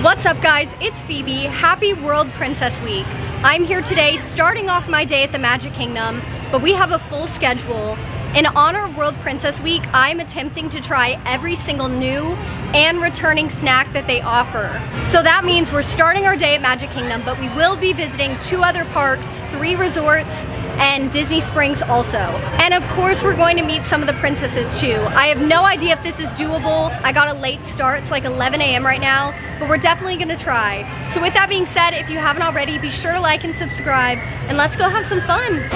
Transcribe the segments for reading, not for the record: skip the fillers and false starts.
What's up guys, it's Phoebe. Happy World Princess Week. I'm here today starting off my day at the Magic Kingdom, but we have a full schedule. In honor of World Princess Week, I'm attempting to try every single new and returning snack that they offer. So that means we're starting our day at Magic Kingdom, but we will be visiting 2 other parks, 3 resorts, and Disney Springs also. And of course, we're going to meet some of the princesses too. I have no idea if this is doable. I got a late start, it's like 11 a.m. right now, but we're definitely gonna try. So with that being said, if you haven't already, be sure to like and subscribe, and let's go have some fun.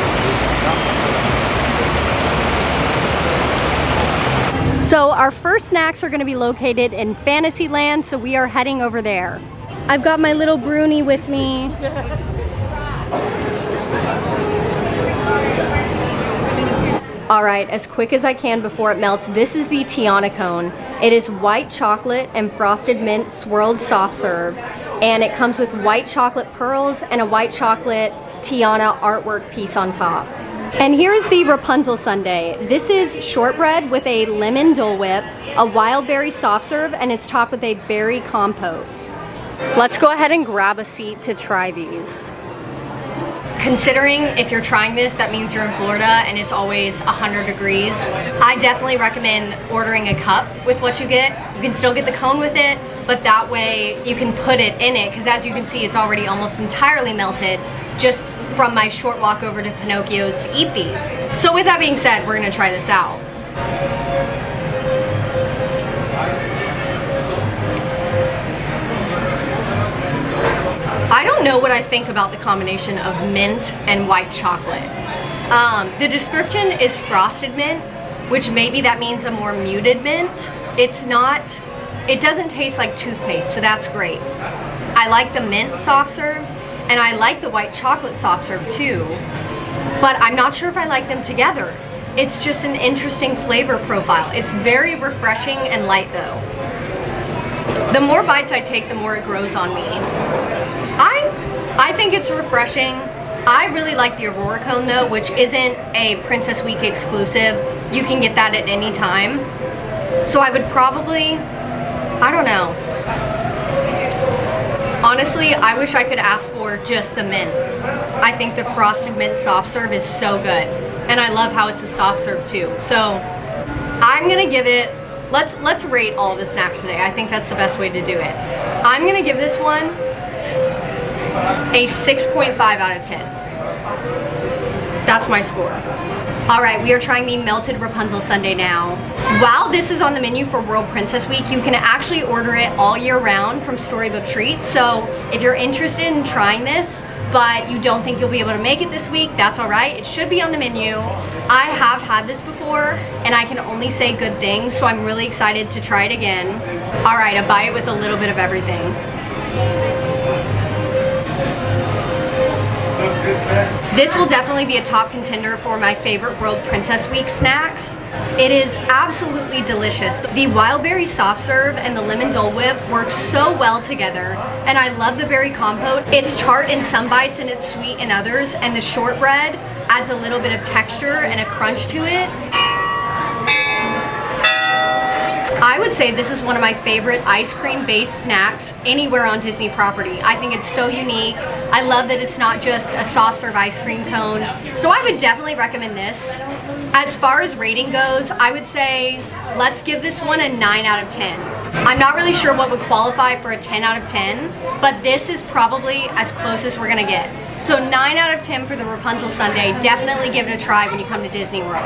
So our first snacks are gonna be located in Fantasyland, so we are heading over there. I've got my little Bruni with me. All right, as quick as I can before it melts, this is the Tiana cone. It is white chocolate and frosted mint swirled soft serve, and it comes with white chocolate pearls and a white chocolate Tiana artwork piece on top. And here's the Rapunzel sundae. This is shortbread with a lemon Dole Whip, a wild berry soft serve, and it's topped with a berry compote. Let's go ahead and grab a seat to try these. Considering if you're trying this, that means you're in Florida and it's always 100 degrees. I definitely recommend ordering a cup with what you get. You can still get the cone with it, but that way you can put it in it, because as you can see, it's already almost entirely melted just from my short walk over to Pinocchio's to eat these. So with that being said, we're gonna try this out. I don't know what I think about the combination of mint and white chocolate. The description is frosted mint, which maybe that means a more muted mint. It doesn't taste like toothpaste, so that's great. I like the mint soft serve, and I like the white chocolate soft serve too, but I'm not sure if I like them together. It's just an interesting flavor profile. It's very refreshing and light though. The more bites I take, the more it grows on me. I think it's refreshing. I really like the Aurora cone though, which isn't a Princess Week exclusive. You can get that at any time. So I would probably, I don't know. Honestly, I wish I could ask for just the mint. I think the frosted mint soft serve is so good. And I love how it's a soft serve too. So I'm gonna give it, let's rate all of the snacks today. I think that's the best way to do it. I'm gonna give this one a 6.5 out of 10. That's my score. All right, we are trying the melted Rapunzel sundae now. While this is on the menu for World Princess Week, you can actually order it all year round from Storybook Treats. So if you're interested in trying this, but you don't think you'll be able to make it this week, that's all right. It should be on the menu. I have had this before, and I can only say good things, so I'm really excited to try it again. All right, a bite with a little bit of everything. This will definitely be a top contender for my favorite World Princess Week snacks. It is absolutely delicious. The wild berry soft serve and the lemon Dole Whip work so well together, and I love the berry compote. It's tart in some bites and it's sweet in others, and the shortbread adds a little bit of texture and a crunch to it. I would say this is one of my favorite ice cream based snacks anywhere on Disney property. I think it's so unique. I love that it's not just a soft serve ice cream cone. So I would definitely recommend this. As far as rating goes, I would say let's give this one a 9 out of 10. I'm not really sure what would qualify for a 10 out of 10, but this is probably as close as we're gonna get. So 9 out of 10 for the Rapunzel sundae. Definitely give it a try when you come to Disney World.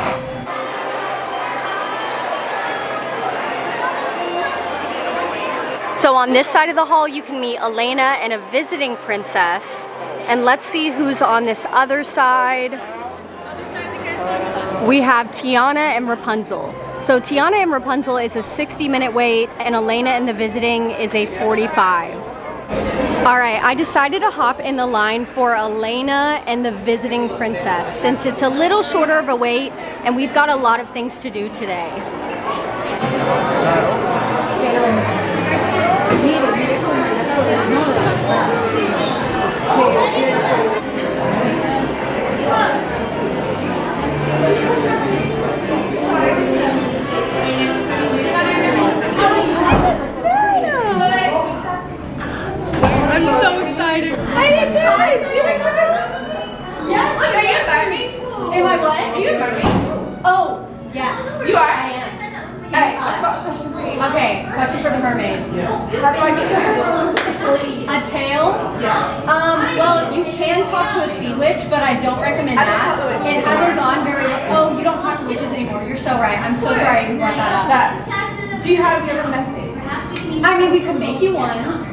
So on this side of the hall, you can meet Elena and a visiting princess. And let's see who's on this other side. We have Tiana and Rapunzel. So Tiana and Rapunzel is a 60-minute wait, and Elena and the visiting is a 45. All right, I decided to hop in the line for Elena and the visiting princess, since it's a little shorter of a wait, and we've got a lot of things to do today. it did! Do you like this? Yes. Look, are you a mermaid? Am I what? Are you a mermaid? Oh, yes. You are? I am. Alright, I've got a question for you. Okay, question for the mermaid. How do I get a tail? A tail? Yes. Well, you can talk to a sea witch, but I don't recommend I don't that. talk to witches It hasn't gone very well. Oh, you don't talk to witches anymore. You're so right. I'm so sorry you brought that up. Do you have your own methods? I mean, we could make you one.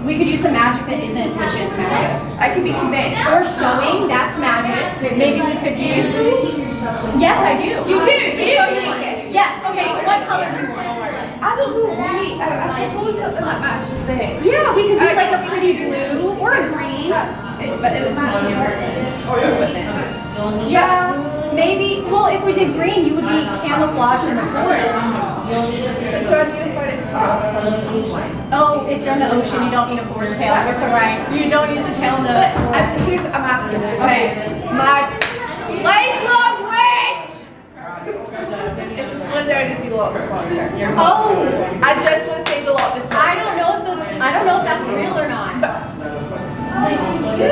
We could use some magic that isn't witches magic. I could be convinced. Or sewing, that's magic. Maybe we could use... Yes, I do. You do? To Do you? show you one. Yes, okay, so what color do you want? I don't know. Maybe I suppose something that matches this. Yeah, we could do like a pretty blue or a green. That's it, but it would match the art. Yeah, maybe. Well, if we did green, you would be camouflaged in the forest. But do I need a forest tail? Oh, if you're in the ocean, you don't need a forest tail. You're so right. You don't use a tail in the... But I'm asking. Okay, my... Lifelong wish! It's to swim there to see the Loch Ness Monster. Oh! I just want to say the Loch Ness Monster. I don't know if that's real or not. Oh, she's real.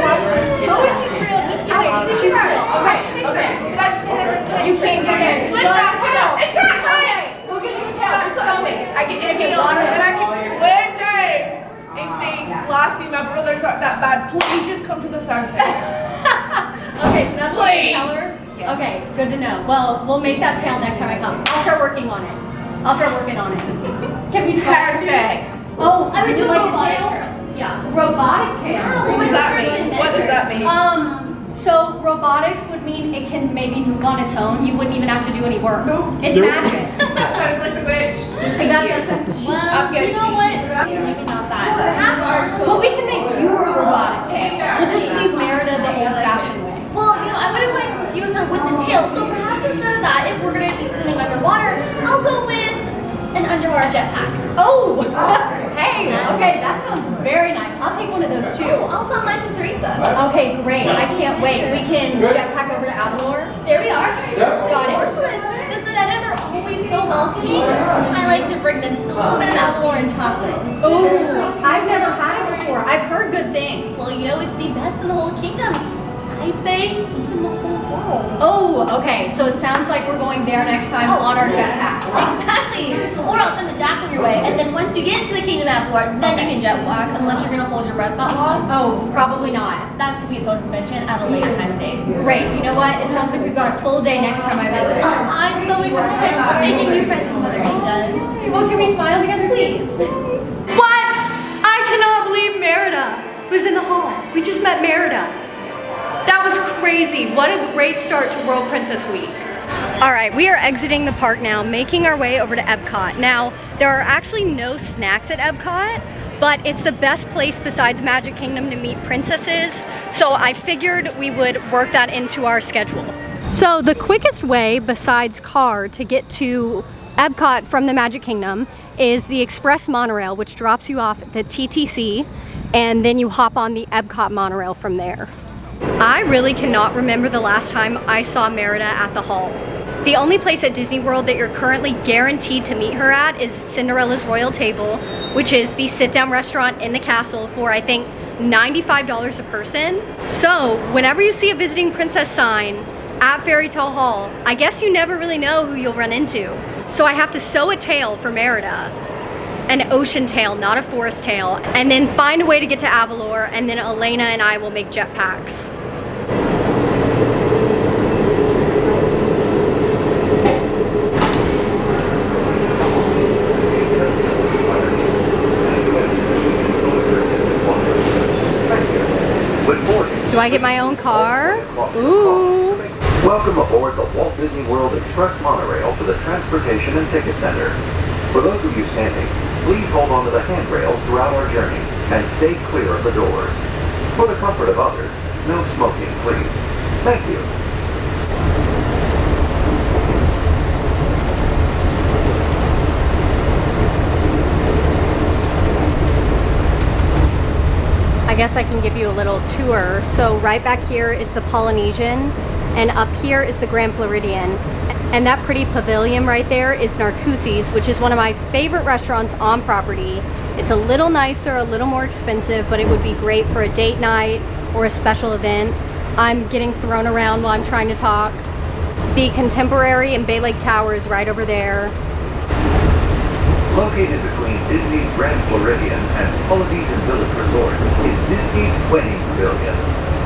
Oh, she's real. Just kidding. She's real. Okay, okay. But I just can't. You can't get there. Swim that tail. Exactly. We'll get you a tail. That's what I mean. I get Make the it tail, water. and I can swim down and say, Lassie, my brothers aren't that bad. Please just come to the surface. Okay, so that's what you Please. tell her? Yes. Okay, good to know. Well, we'll make that tail next time I come. I'll start working on it. I'll start working on it. Can we start? Perfect. Oh, I would do a like robotic tail? tail. Yeah. Robotic tail. What does that mean? What does that mean? So robotics would mean it can maybe move on its own. You wouldn't even have to do any work. Nope. It's magic. That sounds like a witch. And that doesn't. Well, you know what? Maybe not that. Perhaps. Well, we can make you a robotic tail. We'll just leave Merida the old-fashioned way. Well, I wouldn't want to confuse her with the tail. So perhaps instead of that, if we're gonna be swimming underwater, I'll go with an underwater jetpack. Oh, hey, okay, that sounds very nice. I'll take one of those too. Oh, I'll tell my sister Teresa. Okay, great. I can't wait. We can jetpack over to Avalor. There we are. Got it. The Sonetas are always so welcoming. I like to bring them just a little bit of Avalor and chocolate. Oh, I've never had it before. I've heard good things. Well, it's the best in the whole kingdom. I'd say even the whole world. Oh, okay. So it sounds like we're going there next time on our jetpacks. Exactly. Or I'll send a jack on your way, and then once you get into the Kingdom of Avalor, then you can jetpack, unless you're gonna hold your breath that long. Oh, probably not. That could be its own convention at a later time of day. Great. You know what? It sounds like we've got a full day next time I visit. I'm so excited. Making new friends with Mother does. Well, can we smile together, please? What? I cannot believe Merida was in the hall. We just met Merida. That was crazy. What a great start to World Princess Week. All right, we are exiting the park now, making our way over to Epcot. Now, there are actually no snacks at Epcot, but it's the best place besides Magic Kingdom to meet princesses, so I figured we would work that into our schedule. So the quickest way besides car to get to Epcot from the Magic Kingdom is the Express monorail, which drops you off at the TTC, and then you hop on the Epcot monorail from there. I really cannot remember the last time I saw Merida at the hall. The only place at Disney World that you're currently guaranteed to meet her at is Cinderella's Royal Table, which is the sit-down restaurant in the castle for, I think, $95 a person. So whenever you see a visiting princess sign at Fairy Tale Hall, I guess you never really know who you'll run into. So I have to sew a tail for Merida, an ocean tail, not a forest tail, and then find a way to get to Avalor, and then Elena and I will make jetpacks. Do I get my own car? Ooh. Welcome aboard the Walt Disney World Express monorail to the Transportation and Ticket Center. For those of you standing, please hold on to the handrails throughout our journey and stay clear of the doors. For the comfort of others, no smoking, please. Thank you. I guess I can give you a little tour. So right back here is the Polynesian, and up here is the Grand Floridian. And that pretty pavilion right there is Narcoossee's, which is one of my favorite restaurants on property. It's a little nicer, a little more expensive, but it would be great for a date night or a special event. I'm getting thrown around while I'm trying to talk. The Contemporary and Bay Lake Tower is right over there. Located between Disney's Grand Floridian and Polynesian Village Resort is Disney's Wedding Pavilion.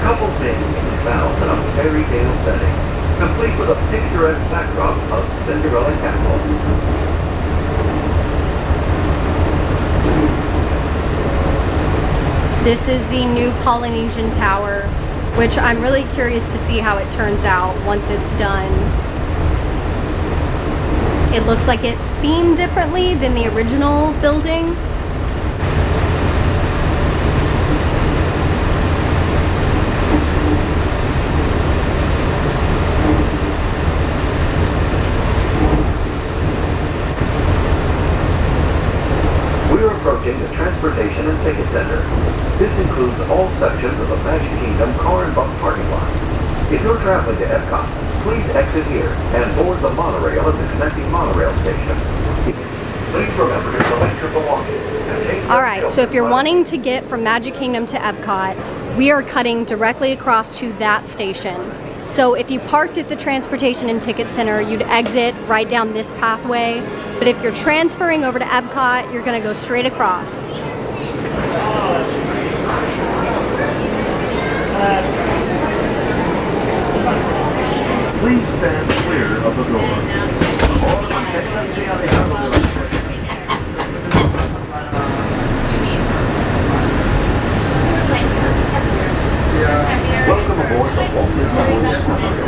Couples dancing in vows in a fairy tale setting, complete with a picturesque backdrop of Cinderella Castle. This is the new Polynesian Tower, which I'm really curious to see how it turns out once it's done. It looks like it's themed differently than the original building. We're approaching the Transportation and Ticket Center. This includes all sections of the Magic Kingdom car and bus parking lot. If you're traveling to Epcot, please exit here and board the monorail at the connecting monorail station. Please remember to collect your belongings and take All right, so if you're wanting to get from Magic Kingdom to Epcot, we are cutting directly across to that station. So if you parked at the Transportation and Ticket Center, you'd exit right down this pathway. But if you're transferring over to Epcot, you're gonna go straight across. Please stand clear of the door. Welcome aboard the Walt Disney World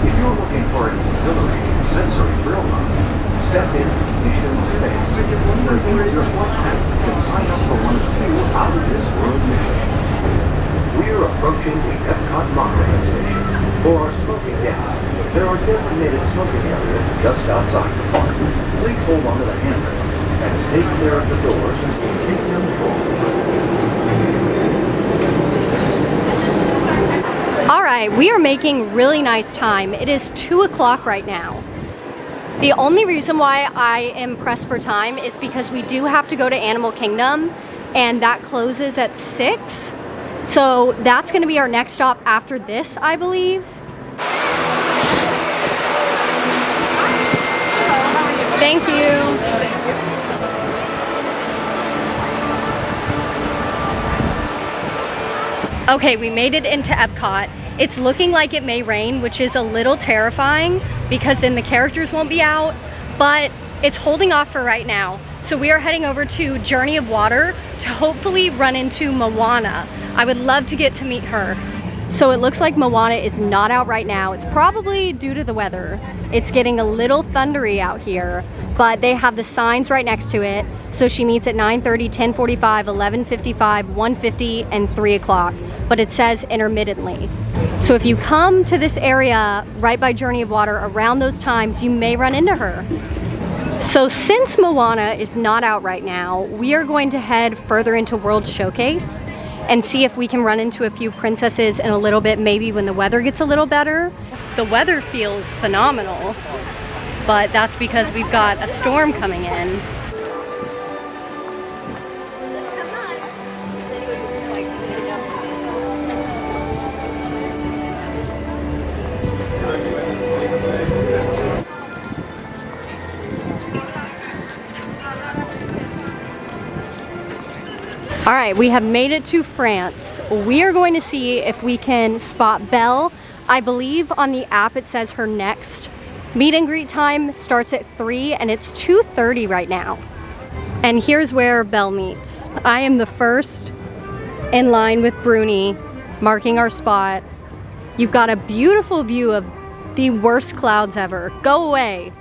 If you're looking for an exhilarating sensory thrill ride, step into Mission Space. Review your flight path and sign up for one of 2 out-of-this-world missions. We're approaching the Epcot monorail station. For our smoking guests, there are designated smoking areas just outside the park. Please hold onto the handrail and stay clear of the doors as we take them forward. All right, we are making really nice time. It is 2 o'clock right now. The only reason why I am pressed for time is because we do have to go to Animal Kingdom, and that closes at 6. So that's gonna be our next stop after this, I believe. Thank you. Okay, we made it into Epcot. It's looking like it may rain, which is a little terrifying because then the characters won't be out, but it's holding off for right now. So we are heading over to Journey of Water to hopefully run into Moana. I would love to get to meet her. So it looks like Moana is not out right now. It's probably due to the weather. It's getting a little thundery out here, but they have the signs right next to it. So she meets at 9:30, 10:45, 11:55, 1:50, and 3 o'clock, but it says intermittently. So if you come to this area right by Journey of Water around those times, you may run into her. So since Moana is not out right now, we are going to head further into World Showcase and see if we can run into a few princesses in a little bit, maybe when the weather gets a little better. The weather feels phenomenal, but that's because we've got a storm coming in. All right, we have made it to France. We are going to see if we can spot Belle. I believe on the app it says her next meet and greet time starts at 3 and it's 2:30 right now. And here's where Belle meets. I am the first in line with Bruni, marking our spot. You've got a beautiful view of the worst clouds ever. Go away.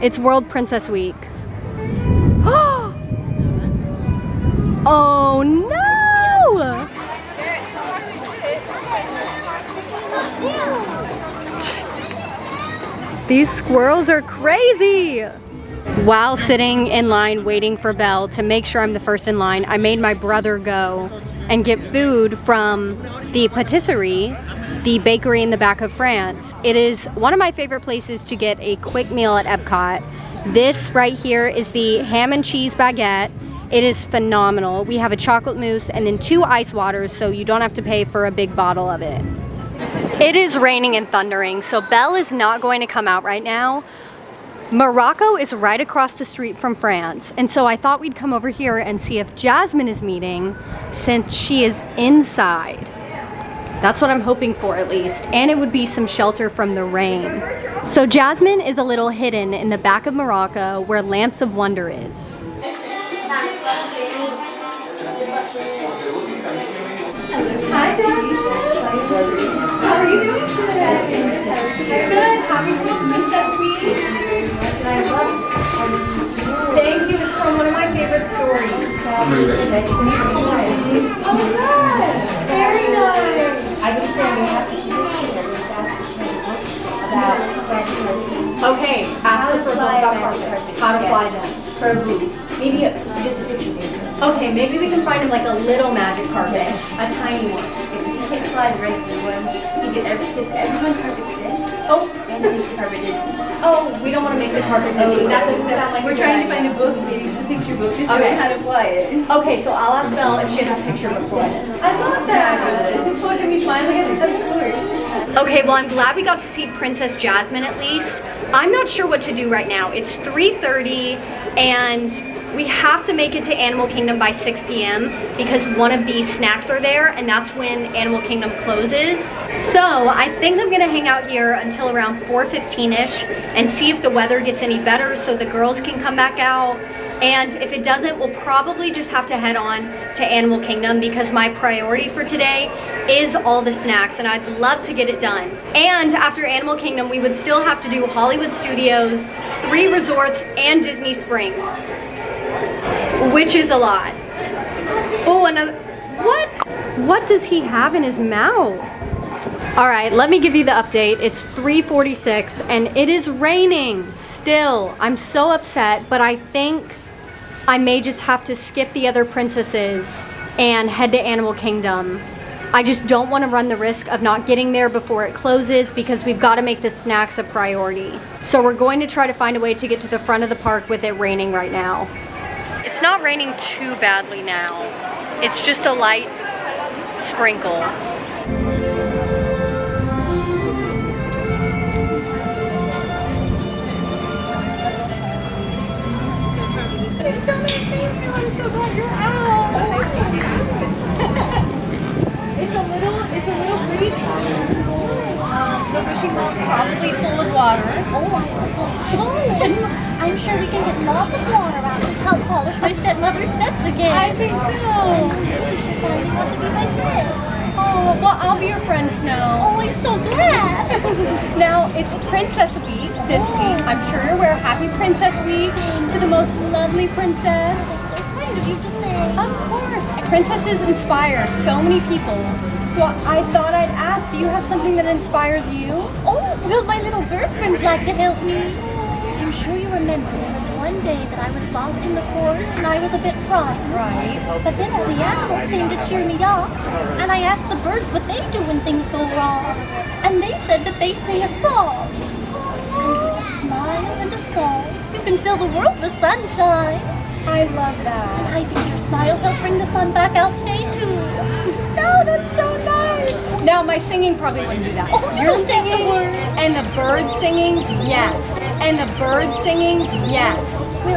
It's World Princess Week. Oh no! These squirrels are crazy. While sitting in line waiting for Belle to make sure I'm the first in line, I made my brother go and get food from the patisserie, the bakery in the back of France. It is one of my favorite places to get a quick meal at Epcot. This right here is the ham and cheese baguette. It is phenomenal. We have a chocolate mousse and then 2 ice waters, so you don't have to pay for a big bottle of it. It is raining and thundering, so Belle is not going to come out right now. Morocco is right across the street from France, and so I thought we'd come over here and see if Jasmine is meeting since she is inside. That's what I'm hoping for at least, and it would be some shelter from the rain. So Jasmine is a little hidden in the back of Morocco where Lamps of Wonder is. Hi Jasmine! How are you doing today? Good, happy World Princess Week! Thank you, it's from one of my favorite stories. Oh yes, very nice! I would say we have to about Okay, ask her for a book about how to fly them. for a movie. Maybe just a picture maybe. Okay, maybe we can find him like a little magic carpet, a tiny one. Because he can't fly the regular ones. He gets everyone carpet sick. Oh, And his carpet is. oh, we don't want to make the carpet dizzy. That doesn't sound like We're trying to find a book, maybe just a picture book to show Okay. him how to fly it. Okay, so I'll ask Belle if she has a picture book for us. I love that. Look at me smiling at the of course. Okay, well I'm glad we got to see Princess Jasmine at least. I'm not sure what to do right now. It's 3:30 and we have to make it to Animal Kingdom by 6 p.m. because one of these snacks are there and that's when Animal Kingdom closes. So I think I'm gonna hang out here until around 4:15ish and see if the weather gets any better so the girls can come back out. And if it doesn't, we'll probably just have to head on to Animal Kingdom because my priority for today is all the snacks and I'd love to get it done. And after Animal Kingdom, we would still have to do Hollywood Studios, 3 resorts, and Disney Springs, which is a lot. Oh, another, what? What does he have in his mouth? All right, let me give you the update. It's 3:46 and it is raining still. I'm so upset, but I think I may just have to skip the other princesses and head to Animal Kingdom. I just don't want to run the risk of not getting there before it closes because we've got to make the snacks a priority. So we're going to try to find a way to get to the front of the park with it raining right now. It's not raining too badly now. It's just a light sprinkle. It's a little breezy. The wishing well's probably full of water. Oh, I suppose so. I'm sure we can get lots of water out to help polish my stepmother's steps again. I think so. She finally wants to be my friend. Oh, well, I'll be your friend, Snow. Oh, I'm so glad. Now, it's Princess Week this week. I'm sure you're aware. Happy Princess Week to the most lovely princess. So kind of you to say. Of course. Princesses inspire so many people. So I thought I'd ask, do you have something that inspires you? Oh, well, my little bird friends like to help me. I'm sure you remember there was one day that I was lost in the forest and I was a bit frightened. Right. But then all the animals came to cheer me up, and I asked the birds what they do when things go wrong, and they said that they sing a song. And with a smile and a song, you can fill the world with sunshine. I love that. And I think your smile helped bring the sun back out today too. Snow, that's so nice. Now, my singing probably wouldn't do that. Oh, you You're don't get the singing word. and the birds singing, yes. And the birds singing, yes.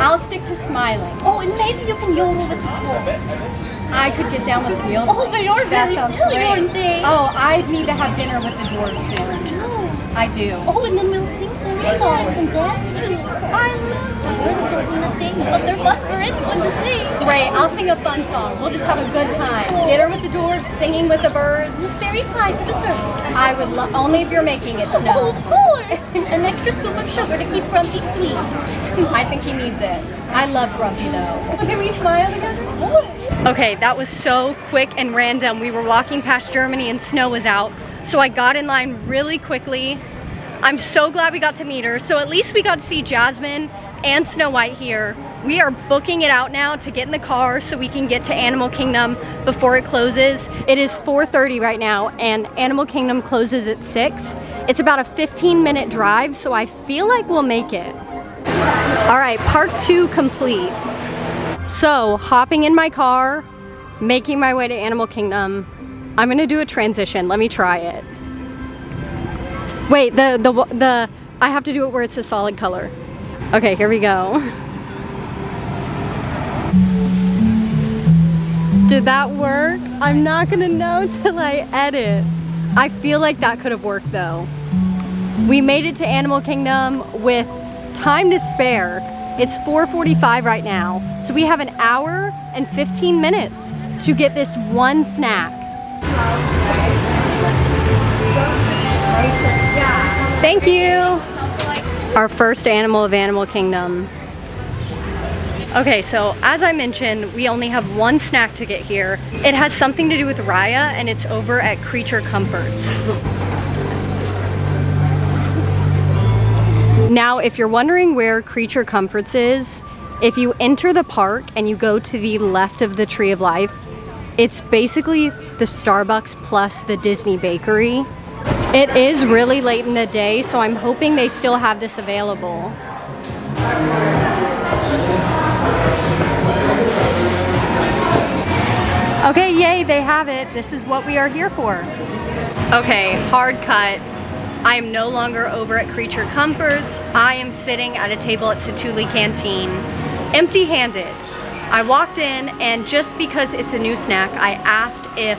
I'll stick to smiling. Oh, and maybe you can yodel with the dwarfs. I could get down with some yodeling. Oh, they are That very sounds silly, great. aren't they? Oh, I need to have dinner with the dwarves soon. I do. Oh, and then we'll sing silly songs and dance too. I love the birds don't mean a thing, but they're fun for anyone to sing. Great, I'll sing a fun song. We'll just have a good time. Dinner with the dwarves, singing with the birds. With fairy pie for dessert. I would love, only if you're making it, Oh, Snow. of course! An extra scoop of sugar to keep Grumpy sweet. I think he needs it. I love Grumpy though. Can we smile together? Of course. Okay, that was so quick and random. We were walking past Germany and snow was out. So I got in line really quickly. I'm so glad we got to meet her. So at least we got to see Jasmine and Snow White here. We are booking it out now to get in the car so we can get to Animal Kingdom before it closes. It is 4:30 right now and Animal Kingdom closes at 6. It's about a 15-minute drive, so I feel like we'll make it. All right, part 2 complete. So hopping in my car, making my way to Animal Kingdom. I'm gonna do a transition. Let me try it. Wait, I have to do it where it's a solid color. Okay, here we go. Did that work? I'm not gonna know till I edit. I feel like that could have worked though. We made it to Animal Kingdom with time to spare. It's 4:45 right now, so we have an hour and 15 minutes to get this one snack. Thank you. Our first animal of Animal Kingdom. Okay, so as I mentioned, we only have one snack to get here. It has something to do with Raya, and it's over at Creature Comforts. Now, if you're wondering where Creature Comforts is, if you enter the park and you go to the left of the Tree of Life, it's basically the Starbucks plus the Disney Bakery. It is really late in the day, so I'm hoping they still have this available. Okay, yay, they have it. This is what we are here for. Okay, hard cut. I am no longer over at Creature Comforts. I am sitting at a table at Satuli Canteen, empty-handed. I walked in, and just because it's a new snack, I asked if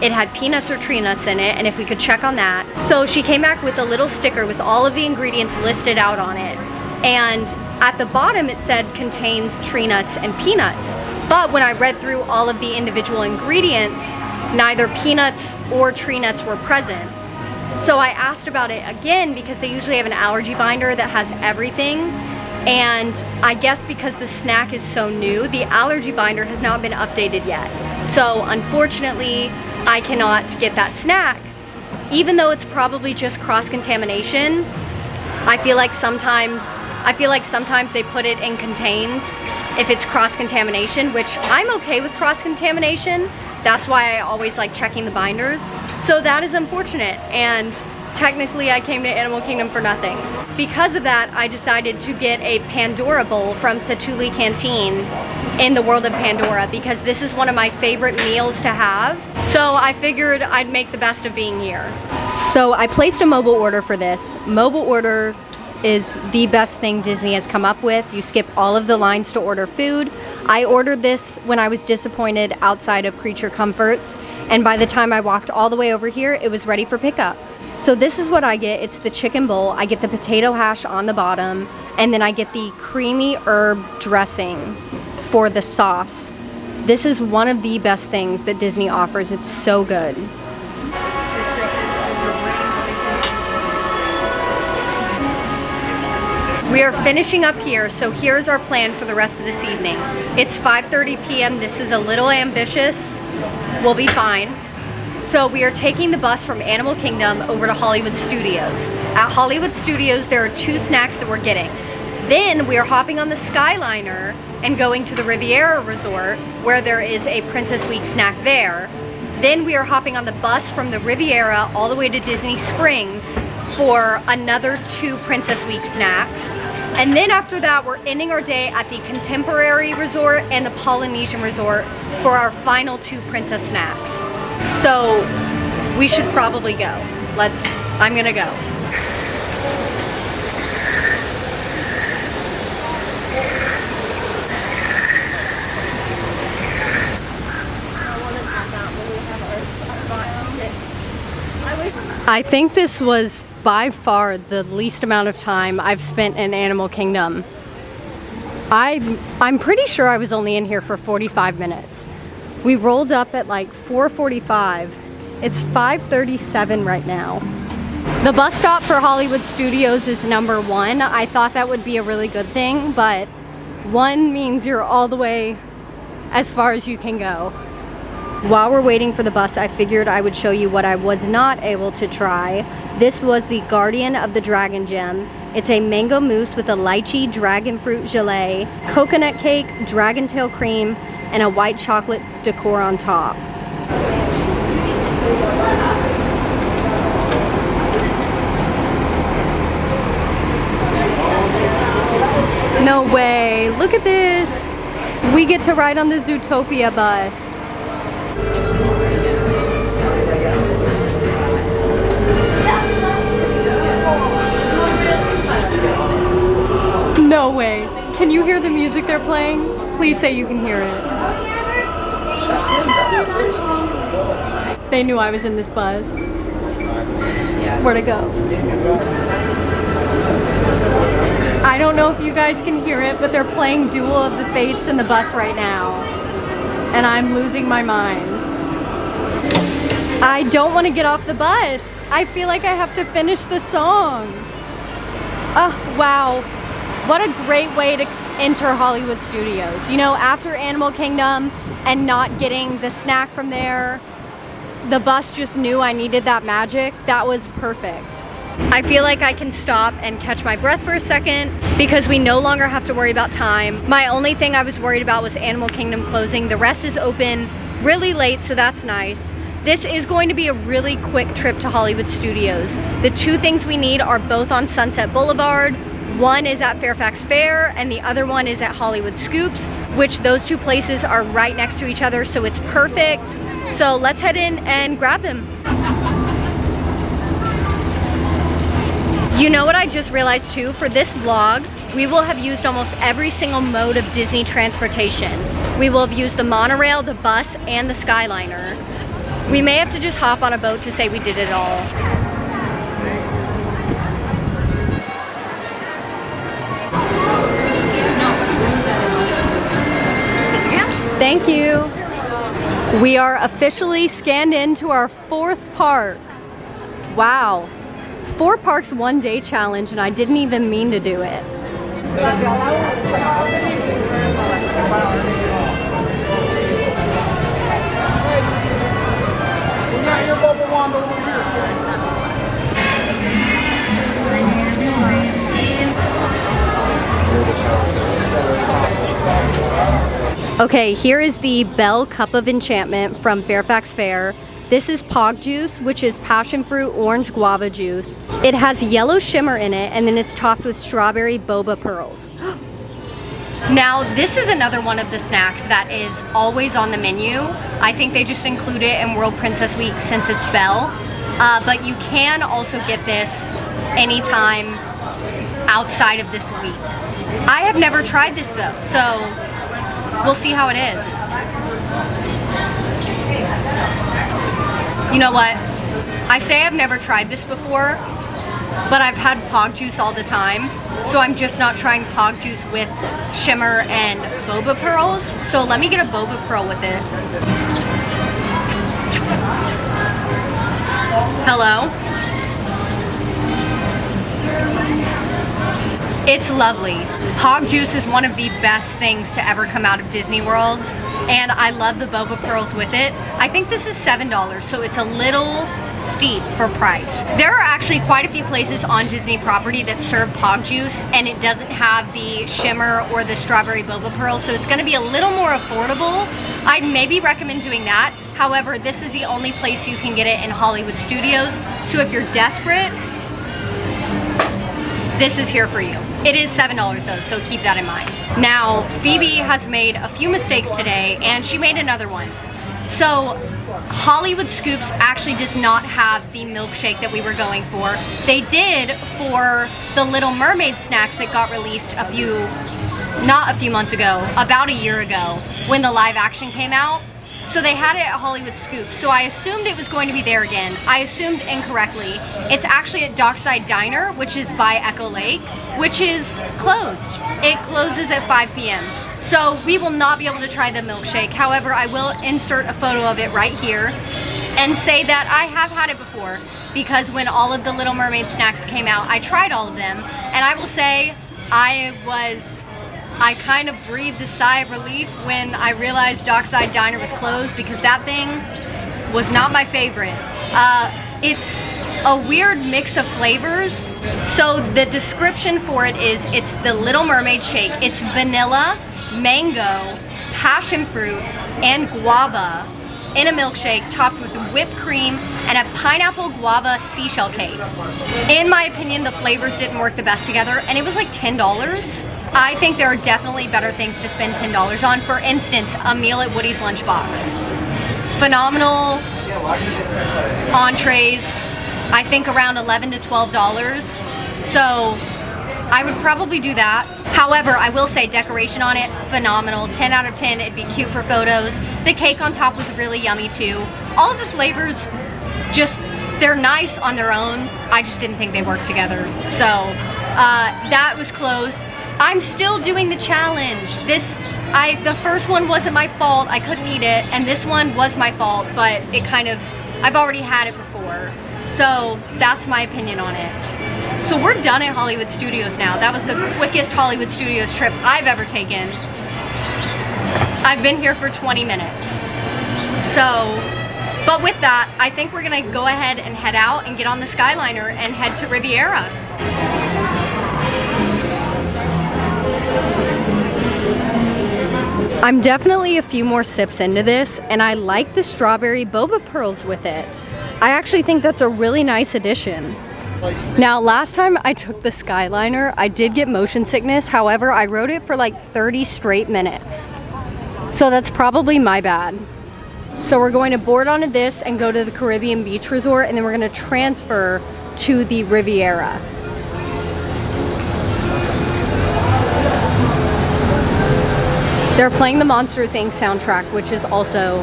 it had peanuts or tree nuts in it and if we could check on that. So she came back with a little sticker with all of the ingredients listed out on it. And at the bottom it said contains tree nuts and peanuts. But when I read through all of the individual ingredients, neither peanuts or tree nuts were present. So I asked about it again because they usually have an allergy binder that has everything. And I guess because the snack is so new, the allergy binder has not been updated yet. So unfortunately, I cannot get that snack. Even though it's probably just cross-contamination, I feel like sometimes they put it in contains if it's cross-contamination, which I'm okay with cross-contamination. That's why I always like checking the binders. So that is unfortunate, and technically I came to Animal Kingdom for nothing. Because of that, I decided to get a Pandora bowl from Satuli Canteen in the world of Pandora because this is one of my favorite meals to have. So I figured I'd make the best of being here. So I placed a mobile order for this. Mobile order is the best thing Disney has come up with. You skip all of the lines to order food. I ordered this when I was disappointed outside of Creature Comforts, and by the time I walked all the way over here, it was ready for pickup. So this is what I get. It's the chicken bowl. I get the potato hash on the bottom, and then I get the creamy herb dressing for the sauce. This is one of the best things that Disney offers. It's so good. We are finishing up here, so here's our plan for the rest of this evening. It's 5:30 p.m. This is a little ambitious. We'll be fine. So we are taking the bus from Animal Kingdom over to Hollywood Studios. At Hollywood Studios, there are 2 snacks that we're getting. Then we are hopping on the Skyliner and going to the Riviera Resort, where there is a Princess Week snack there. Then we are hopping on the bus from the Riviera all the way to Disney Springs for another 2 Princess Week snacks. And then after that, we're ending our day at the Contemporary Resort and the Polynesian Resort for our final 2 princess snacks. So we should probably go. I'm gonna go. I think this was by far the least amount of time I've spent in Animal Kingdom. I'm pretty sure I was only in here for 45 minutes. We rolled up at like 4:45. It's 5:37 right now. The bus stop for Hollywood Studios is number 1. I thought that would be a really good thing, but 1 means you're all the way as far as you can go. While we're waiting for the bus, I figured I would show you what I was not able to try. This was the Guardian of the Dragon Gem. It's a mango mousse with a lychee dragon fruit gelée, coconut cake, dragon tail cream, and a white chocolate decor on top. No way, look at this. We get to ride on the Zootopia bus. No way. Can you hear the music they're playing? Please say you can hear it. They knew I was in this bus. Where'd it go? I don't know if you guys can hear it, but they're playing Duel of the Fates in the bus right now. And I'm losing my mind. I don't want to get off the bus. I feel like I have to finish the song. Oh, wow. What a great way to enter Hollywood Studios. You know, after Animal Kingdom and not getting the snack from there, the bus just knew I needed that magic. That was perfect. I feel like I can stop and catch my breath for a second because we no longer have to worry about time. My only thing I was worried about was Animal Kingdom closing. The rest is open really late, so that's nice. This is going to be a really quick trip to Hollywood Studios. The two things we need are both on Sunset Boulevard. One is at Fairfax Fair and the other one is at Hollywood Scoops, which those two places are right next to each other, so it's perfect. So let's head in and grab them. You know what I just realized too? For this vlog, we will have used almost every single mode of Disney transportation. We will have used the monorail, the bus, and the Skyliner. We may have to just hop on a boat to say we did it all. Thank you. We are officially scanned into our 4th park. Wow. 4 parks 1 day challenge, and I didn't even mean to do it. Okay, here is the Bell Cup of Enchantment from Fairfax Fair. This is Pog Juice, which is passion fruit orange guava juice. It has yellow shimmer in it, and then it's topped with strawberry boba pearls. Now, this is another one of the snacks that is always on the menu. I think they just include it in World Princess Week since it's Belle. But you can also get this anytime outside of this week. I have never tried this though, so we'll see how it is. You know what? I say I've never tried this before, but I've had Pog Juice all the time, so I'm just not trying Pog Juice with shimmer and boba pearls. So let me get a boba pearl with it. Hello? It's lovely. Pog Juice is one of the best things to ever come out of Disney World, and I love the boba pearls with it. I think this is $7, so it's a little steep for price. There are actually quite a few places on Disney property that serve Pog Juice, and it doesn't have the shimmer or the strawberry boba pearls, so it's gonna be a little more affordable. I'd maybe recommend doing that. However, this is the only place you can get it in Hollywood Studios, so if you're desperate, this is here for you. It is $7 though, so keep that in mind. Now, Phoebe has made a few mistakes today, and she made another one. So, Hollywood Scoops actually does not have the milkshake that we were going for. They did for the Little Mermaid snacks that got released not a few months ago, about a year ago, when the live action came out. So they had it at Hollywood Scoops. So I assumed it was going to be there again. I assumed incorrectly. It's actually at Dockside Diner, which is by Echo Lake, which is closed. It closes at 5 p.m. So we will not be able to try the milkshake. However, I will insert a photo of it right here and say that I have had it before, because when all of the Little Mermaid snacks came out, I tried all of them, and I will say I kind of breathed a sigh of relief when I realized Dockside Diner was closed, because that thing was not my favorite. It's a weird mix of flavors. So the description for it is it's the Little Mermaid shake. It's vanilla, mango, passion fruit, and guava in a milkshake topped with whipped cream and a pineapple guava seashell cake. In my opinion, the flavors didn't work the best together, and it was like $10. I think there are definitely better things to spend $10 on. For instance, a meal at Woody's Lunchbox. Phenomenal entrees, I think around $11 to $12. So I would probably do that. However, I will say decoration on it, phenomenal. 10 out of 10, it'd be cute for photos. The cake on top was really yummy too. All of the flavors, just, they're nice on their own. I just didn't think they worked together. So that was closed. I'm still doing the challenge. The first one wasn't my fault, I couldn't eat it, and this one was my fault, but it kind of, I've already had it before. So that's my opinion on it. So we're done at Hollywood Studios now. That was the quickest Hollywood Studios trip I've ever taken. I've been here for 20 minutes. So, but with that, I think we're gonna go ahead and head out and get on the Skyliner and head to Riviera. I'm definitely a few more sips into this, and I like the strawberry boba pearls with it. I actually think that's a really nice addition. Now, last time I took the Skyliner, I did get motion sickness. However, I rode it for like 30 straight minutes. So that's probably my bad. So we're going to board onto this and go to the Caribbean Beach Resort, and then we're going to transfer to the Riviera. They're playing the Monsters Inc. soundtrack, which is also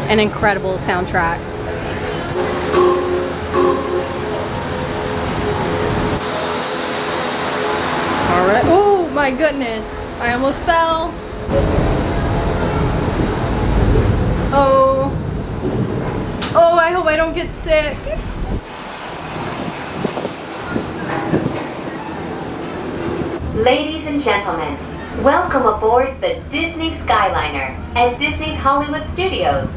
an incredible soundtrack. All right. Oh my goodness. I almost fell. Oh. Oh, I hope I don't get sick. Ladies and gentlemen, welcome aboard the Disney Skyliner at Disney's Hollywood Studios.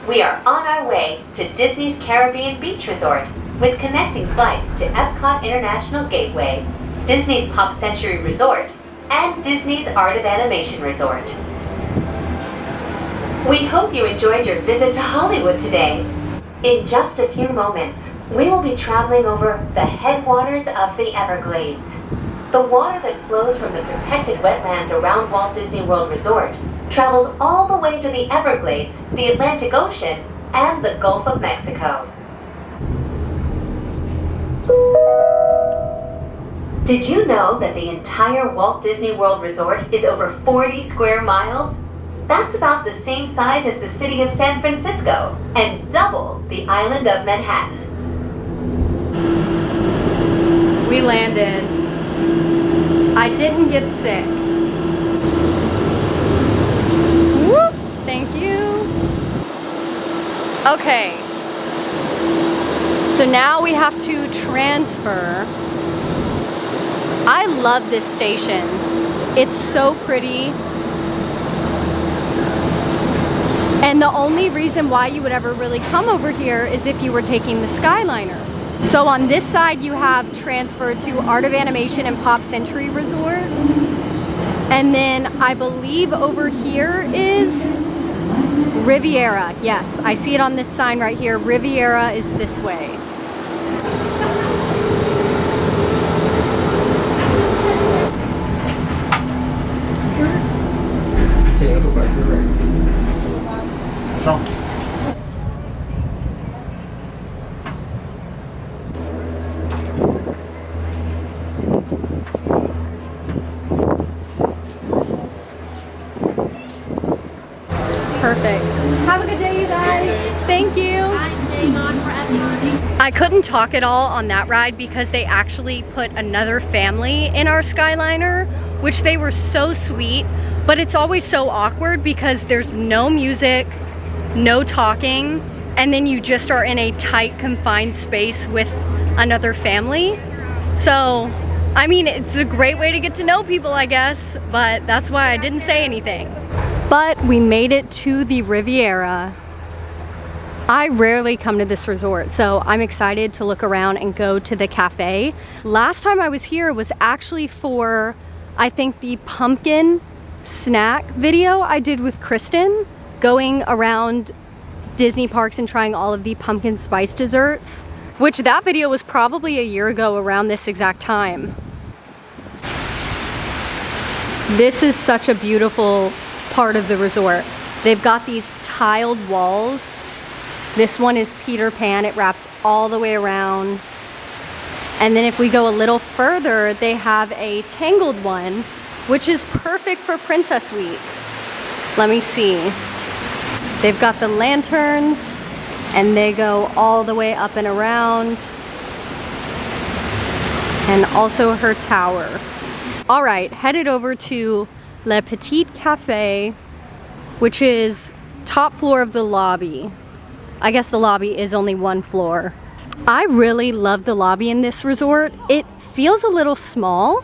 We are on our way to Disney's Caribbean Beach Resort with connecting flights to Epcot International Gateway, Disney's Pop Century Resort, and Disney's Art of Animation Resort. We hope you enjoyed your visit to Hollywood today. In just a few moments, we will be traveling over the headwaters of the Everglades. The water that flows from the protected wetlands around Walt Disney World Resort travels all the way to the Everglades, the Atlantic Ocean, and the Gulf of Mexico. Did you know that the entire Walt Disney World Resort is over 40 square miles? That's about the same size as the city of San Francisco and double the island of Manhattan. We landed. I didn't get sick. Whoop, thank you. Okay. So now we have to transfer. I love this station. It's so pretty. And the only reason why you would ever really come over here is if you were taking the Skyliner. So on this side you have transferred to Art of Animation and Pop Century Resort. And then I believe over here is Riviera. Yes, I see it on this sign right here. Riviera is this way. Perfect. Have a good day, you guys. Thank you. I couldn't talk at all on that ride because they actually put another family in our Skyliner, which they were so sweet, but it's always so awkward because there's no music, no talking, and then you just are in a tight, confined space with another family. So, I mean, it's a great way to get to know people, I guess, but that's why I didn't say anything. But we made it to the Riviera. I rarely come to this resort, so I'm excited to look around and go to the cafe. Last time I was here was actually for, I think, the pumpkin snack video I did with Kristen, going around Disney parks and trying all of the pumpkin spice desserts, which that video was probably a year ago around this exact time. This is such a beautiful part of the resort. They've got these tiled walls. This one is Peter Pan. It wraps all the way around. And then if we go a little further, they have a tangled one, which is perfect for Princess Week. Let me see. They've got the lanterns, and they go all the way up and around. And also her tower. All right, headed over to Le Petit Cafe, which is top floor of the lobby. I guess the lobby is only one floor. I really love the lobby in this resort. It feels a little small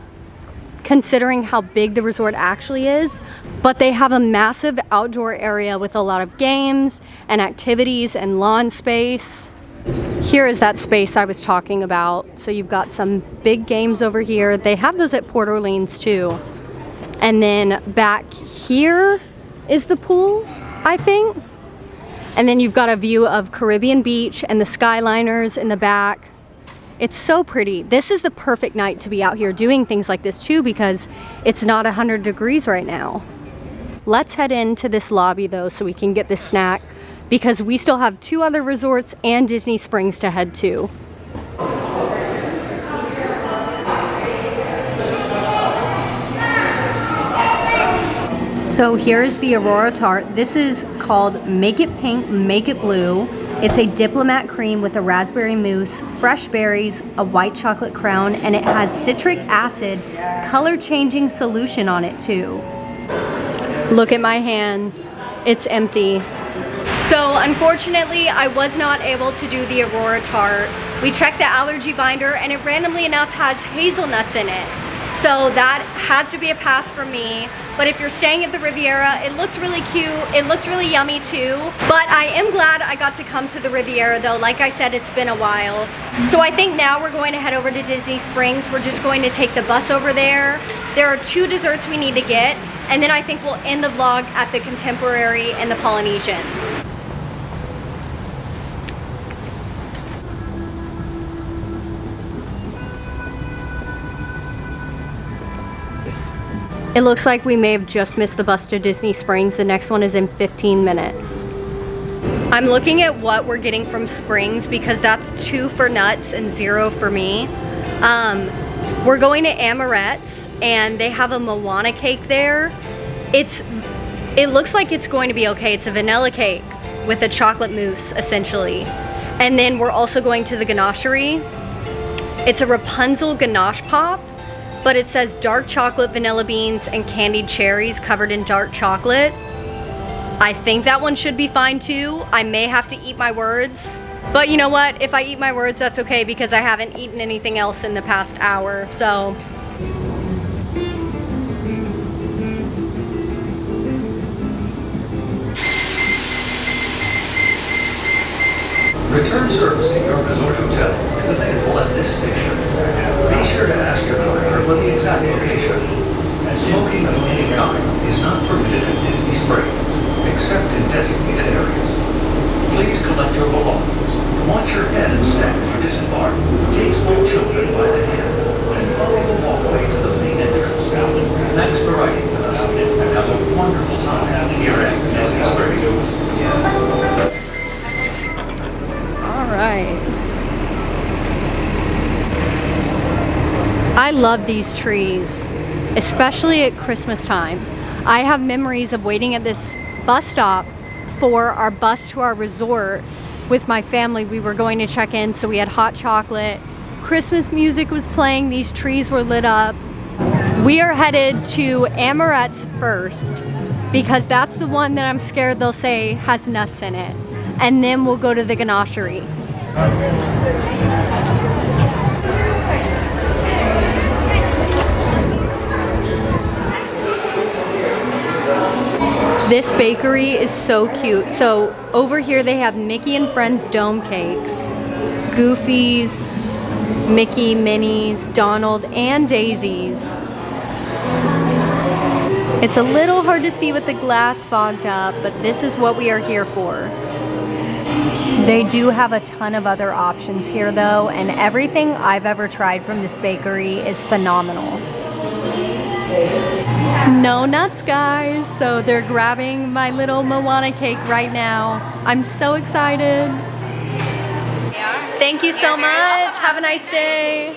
considering how big the resort actually is, but they have a massive outdoor area with a lot of games and activities and lawn space. Here is that space I was talking about. So you've got some big games over here. They have those at Port Orleans too. And then back here is the pool, I think. And then you've got a view of Caribbean Beach and the Skyliners in the back. It's so pretty. This is the perfect night to be out here doing things like this too, because it's not 100 degrees right now. Let's head into this lobby though so we can get this snack, because we still have 2 other resorts and Disney Springs to head to. So here's the Aurora Tart. This is called Make It Pink, Make It Blue. It's a diplomat cream with a raspberry mousse, fresh berries, a white chocolate crown, and it has citric acid color-changing solution on it too. Look at my hand, it's empty. So unfortunately, I was not able to do the Aurora Tart. We checked the allergy binder and it randomly enough has hazelnuts in it. So that has to be a pass for me. But if you're staying at the Riviera, it looked really cute. It looked really yummy too. But I am glad I got to come to the Riviera though. Like I said, it's been a while. So I think now we're going to head over to Disney Springs. We're just going to take the bus over there. There are 2 desserts we need to get. And then I think we'll end the vlog at the Contemporary and the Polynesian. It looks like we may have just missed the bus to Disney Springs. The next one is in 15 minutes. I'm looking at what we're getting from Springs because that's 2 for nuts and 0 for me. We're going to Amorette's and they have a Moana cake there. It looks like it's going to be okay. It's a vanilla cake with a chocolate mousse essentially. And then we're also going to the ganachery. It's a Rapunzel ganache pop. But it says dark chocolate, vanilla beans, and candied cherries covered in dark chocolate. I think that one should be fine too. I may have to eat my words. But you know what? If I eat my words, that's okay because I haven't eaten anything else in the past hour, so. Return service to your resort hotel is available at this station. Be sure to ask your driver for the exact location. Smoking of any kind is not permitted at Disney Springs, except in designated areas. Please collect your belongings. Watch your head and step as you disembark. Take small children by the hand and follow the walkway to the main entrance. Thanks for riding with us and have a wonderful time here at Disney Springs. All right. I love these trees, especially at Christmas time. I have memories of waiting at this bus stop for our bus to our resort with my family. We were going to check in, so we had hot chocolate. Christmas music was playing, these trees were lit up. We are headed to Amorette's first because that's the one that I'm scared they'll say has nuts in it. And then we'll go to the ganachery. This bakery is so cute. So over here they have Mickey and Friends dome cakes, Goofy's, Mickey, Minnie's, Donald, and Daisy's. It's a little hard to see with the glass fogged up, but this is what we are here for. They do have a ton of other options here though, and everything I've ever tried from this bakery is phenomenal. No nuts, guys. So they're grabbing my little Moana cake right now. I'm so excited. Thank you so much. Have a nice day.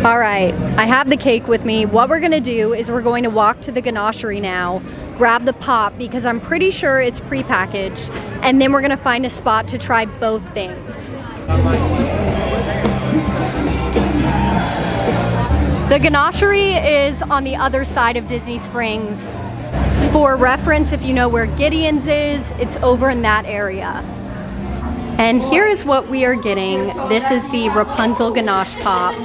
All right, I have the cake with me. What we're gonna do is we're going to walk to the ganachery now, grab the pop because I'm pretty sure it's prepackaged, and then we're gonna find a spot to try both things. The ganachery is on the other side of Disney Springs. For reference, if you know where Gideon's is, it's over in that area. And here is what we are getting. This is the Rapunzel ganache pop.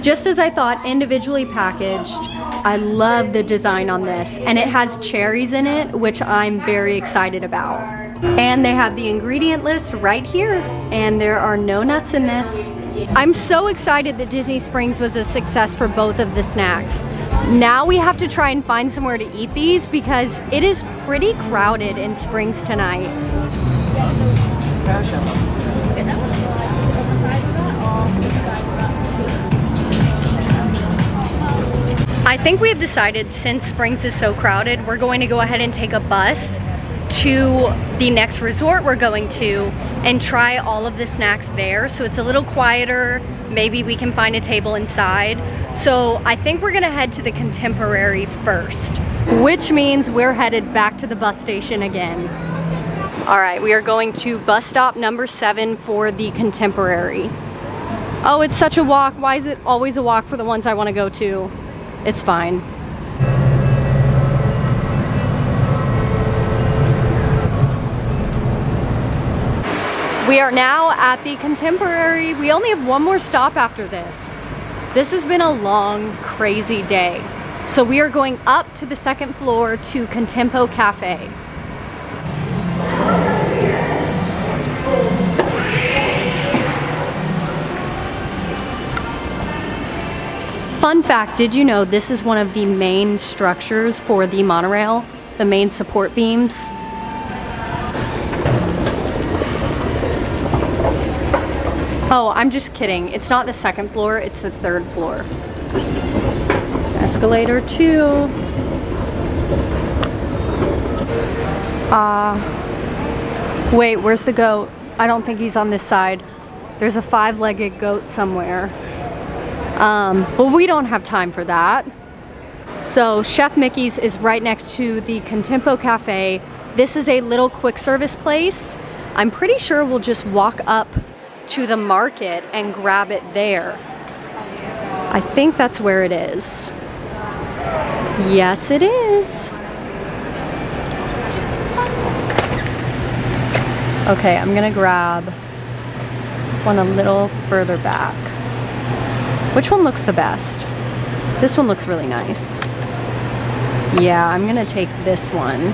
Just as I thought, individually packaged. I love the design on this, and it has cherries in it, which I'm very excited about. And they have the ingredient list right here, and there are no nuts in this. I'm so excited that Disney Springs was a success for both of the snacks. Now we have to try and find somewhere to eat these because it is pretty crowded in Springs tonight. I think we have decided, since Springs is so crowded, we're going to go ahead and take a bus to the next resort we're going to and try all of the snacks there. So it's a little quieter. Maybe we can find a table inside. So I think we're gonna head to the Contemporary first, which means we're headed back to the bus station again. All right, we are going to bus stop number 7 for the Contemporary. Oh, it's such a walk. Why is it always a walk for the ones I wanna go to? It's fine. We are now at the Contemporary. We only have one more stop after this. This has been a long, crazy day. So we are going up to the 2nd floor to Contempo Cafe. Fun fact, did you know this is one of the main structures for the monorail? The main support beams? Oh, I'm just kidding. It's not the 2nd floor, it's the 3rd floor. Escalator 2. Wait, where's the goat? I don't think he's on this side. There's a 5-legged goat somewhere. Well, we don't have time for that. So Chef Mickey's is right next to the Contempo Cafe. This is a little quick service place. I'm pretty sure we'll just walk up to the market and grab it there. I think that's where it is. Yes, it is. Okay, I'm gonna grab one a little further back. Which one looks the best? This one looks really nice. Yeah, I'm gonna take this one.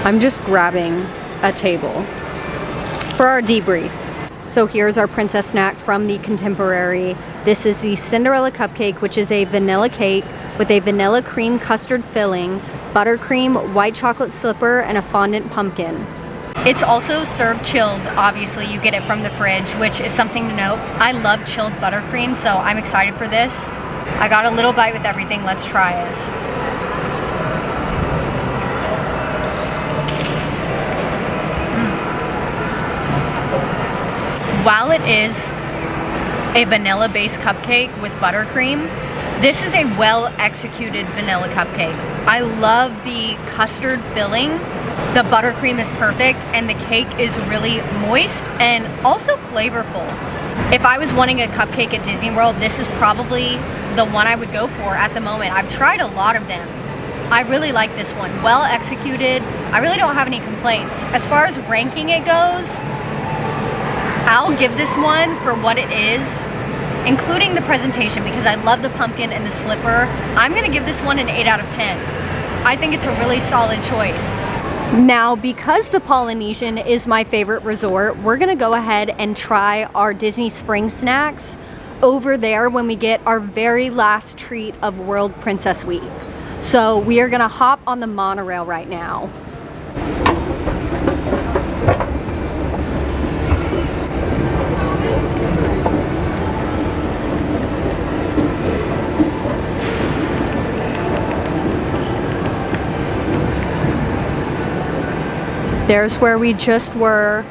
I'm just grabbing a table for our debrief. So here's our princess snack from the Contemporary. This is the Cinderella cupcake, which is a vanilla cake with a vanilla cream custard filling, buttercream, white chocolate slipper, and a fondant pumpkin. It's also served chilled. Obviously, you get it from the fridge, which is something to note. I love chilled buttercream, so I'm excited for this. I got a little bite with everything. Let's try it. While it is a vanilla-based cupcake with buttercream, this is a well-executed vanilla cupcake. I love the custard filling. The buttercream is perfect, and the cake is really moist and also flavorful. If I was wanting a cupcake at Disney World, this is probably the one I would go for at the moment. I've tried a lot of them. I really like this one. Well executed. I really don't have any complaints. As far as ranking it goes, I'll give this one for what it is including the presentation, because I love the pumpkin and the slipper. I'm gonna give this one an 8 out of 10. I think it's a really solid choice. Now, because the Polynesian is my favorite resort, we're gonna go ahead and try our Disney Spring snacks over there when we get our very last treat of World Princess Week. So we are gonna hop on the monorail right now. There's where we just were.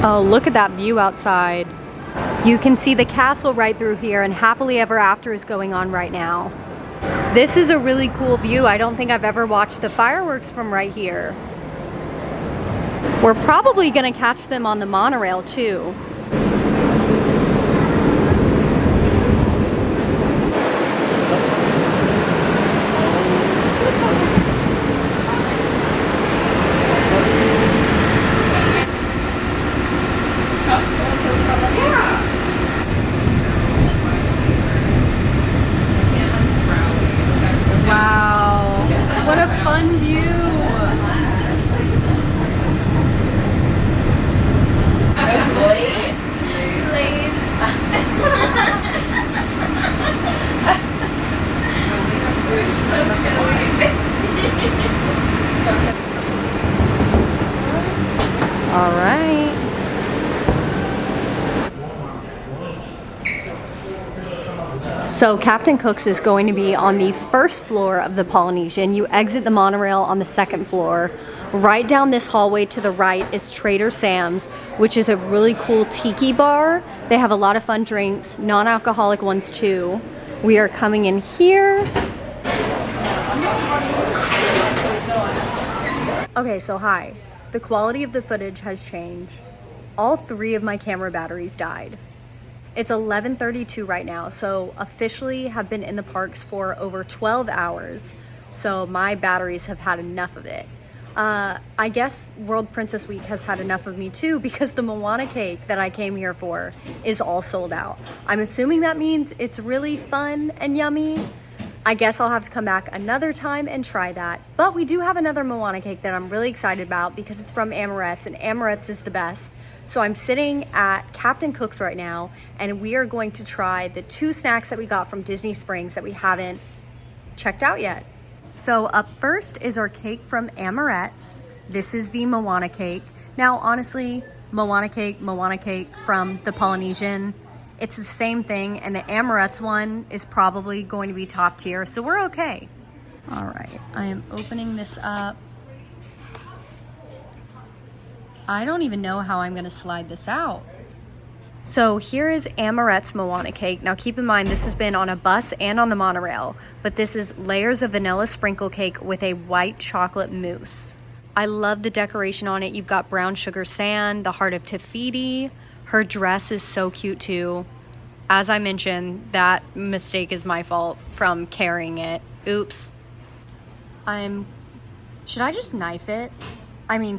Oh, look at that view outside. You can see the castle right through here, and Happily Ever After is going on right now. This is a really cool view. I don't think I've ever watched the fireworks from right here. We're probably gonna catch them on the monorail too. Wow, what a fun view. All right. So Captain Cook's is going to be on the first floor of the Polynesian. You exit the monorail on the second floor. Right down this hallway to the right is Trader Sam's, which is a really cool tiki bar. They have a lot of fun drinks, non-alcoholic ones too. We are coming in here. Okay, so hi. The quality of the footage has changed. All 3 of my camera batteries died. It's 11:32 right now, so officially have been in the parks for over 12 hours. So my batteries have had enough of it. I guess World Princess Week has had enough of me too, because the Moana cake that I came here for is all sold out. I'm assuming that means it's really fun and yummy. I guess I'll have to come back another time and try that. But we do have another Moana cake that I'm really excited about because it's from Amorette's, and Amorette's is the best. So I'm sitting at Captain Cook's right now, and we are going to try the 2 snacks that we got from Disney Springs that we haven't checked out yet. So up first is our cake from Amorette's. This is the Moana cake. Now, honestly, Moana cake from the Polynesian, it's the same thing, and the Amorette's one is probably going to be top tier, so we're okay. All right, I am opening this up. I don't even know how I'm gonna slide this out. So here is Amorette's Moana cake. Now keep in mind, this has been on a bus and on the monorail, but this is layers of vanilla sprinkle cake with a white chocolate mousse. I love the decoration on it. You've got brown sugar sand, the heart of Te Fiti. Her dress is so cute too. As I mentioned, that mistake is my fault from carrying it. Oops. Should I just knife it? I mean,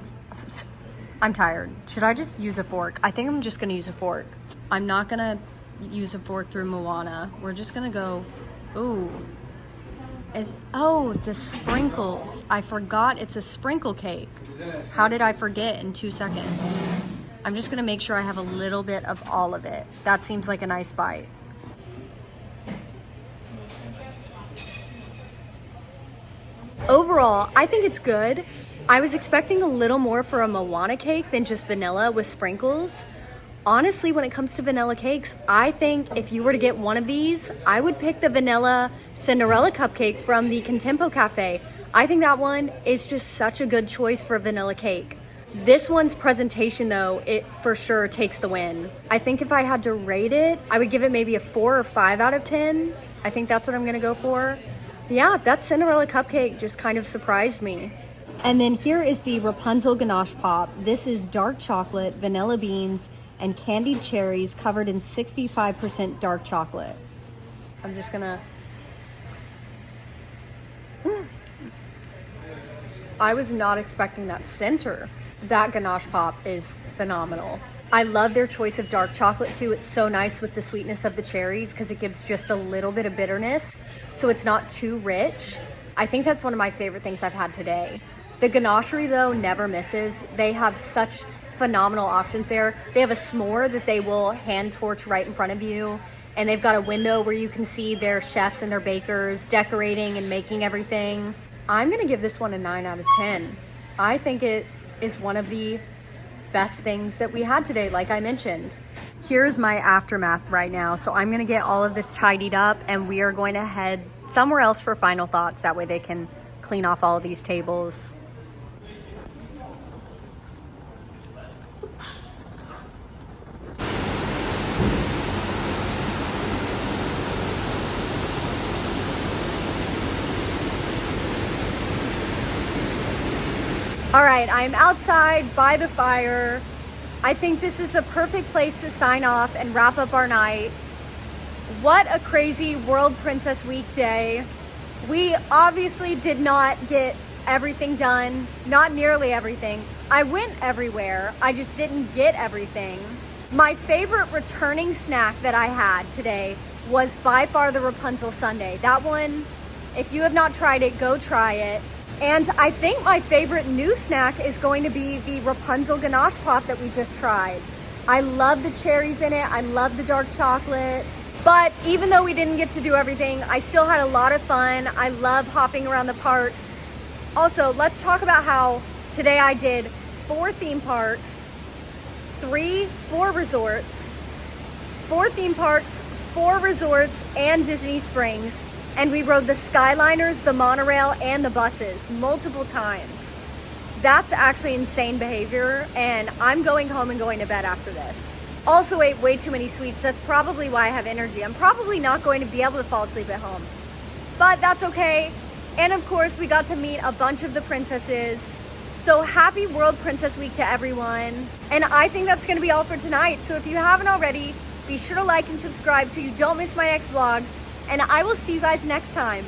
I'm tired. Should I just use a fork? I think I'm just gonna use a fork. I'm not gonna use a fork through Moana. We're just gonna go, ooh. Oh, the sprinkles. I forgot it's a sprinkle cake. How did I forget in 2 seconds? I'm just gonna make sure I have a little bit of all of it. That seems like a nice bite. Overall, I think it's good. I was expecting a little more for a Moana cake than just vanilla with sprinkles. Honestly, when it comes to vanilla cakes, I think if you were to get one of these, I would pick the vanilla Cinderella cupcake from the Contempo Cafe. I think that one is just such a good choice for a vanilla cake. This one's presentation though, it for sure takes the win. I think if I had to rate it, I would give it maybe a 4 or 5 out of 10. I think that's what I'm gonna go for. Yeah, that Cinderella cupcake just kind of surprised me. And then here is the Rapunzel Ganache Pop. This is dark chocolate, vanilla beans, and candied cherries covered in 65% dark chocolate. I'm just gonna... I was not expecting that center. That ganache pop is phenomenal. I love their choice of dark chocolate too. It's so nice with the sweetness of the cherries because it gives just a little bit of bitterness, so it's not too rich. I think that's one of my favorite things I've had today. The ganachery though never misses. They have such phenomenal options there. They have a s'more that they will hand torch right in front of you, and they've got a window where you can see their chefs and their bakers decorating and making everything. I'm gonna give this one a 9 out of 10. I think it is one of the best things that we had today, like I mentioned. Here's my aftermath right now. So I'm gonna get all of this tidied up and we are going to head somewhere else for final thoughts. That way they can clean off all of these tables. All right, I'm outside by the fire. I think this is the perfect place to sign off and wrap up our night. What a crazy World Princess Week day. We obviously did not get everything done, not nearly everything. I went everywhere, I just didn't get everything. My favorite returning snack that I had today was by far the Rapunzel sundae. That one, if you have not tried it, go try it. And I think my favorite new snack is going to be the Rapunzel ganache pop that we just tried. I love the cherries in it. I love the dark chocolate. But even though we didn't get to do everything, I still had a lot of fun. I love hopping around the parks. Also, let's talk about how today I did 4 theme parks, 4 resorts, 4 theme parks, 4 resorts, and Disney Springs. And we rode the Skyliners, the monorail, and the buses multiple times. That's actually insane behavior, and I'm going home and going to bed after this. Also ate way too many sweets. That's probably why I have energy. I'm probably not going to be able to fall asleep at home, but that's okay. And of course, we got to meet a bunch of the princesses. So happy World Princess Week to everyone. And I think that's gonna be all for tonight. So if you haven't already, be sure to like and subscribe so you don't miss my next vlogs. And I will see you guys next time.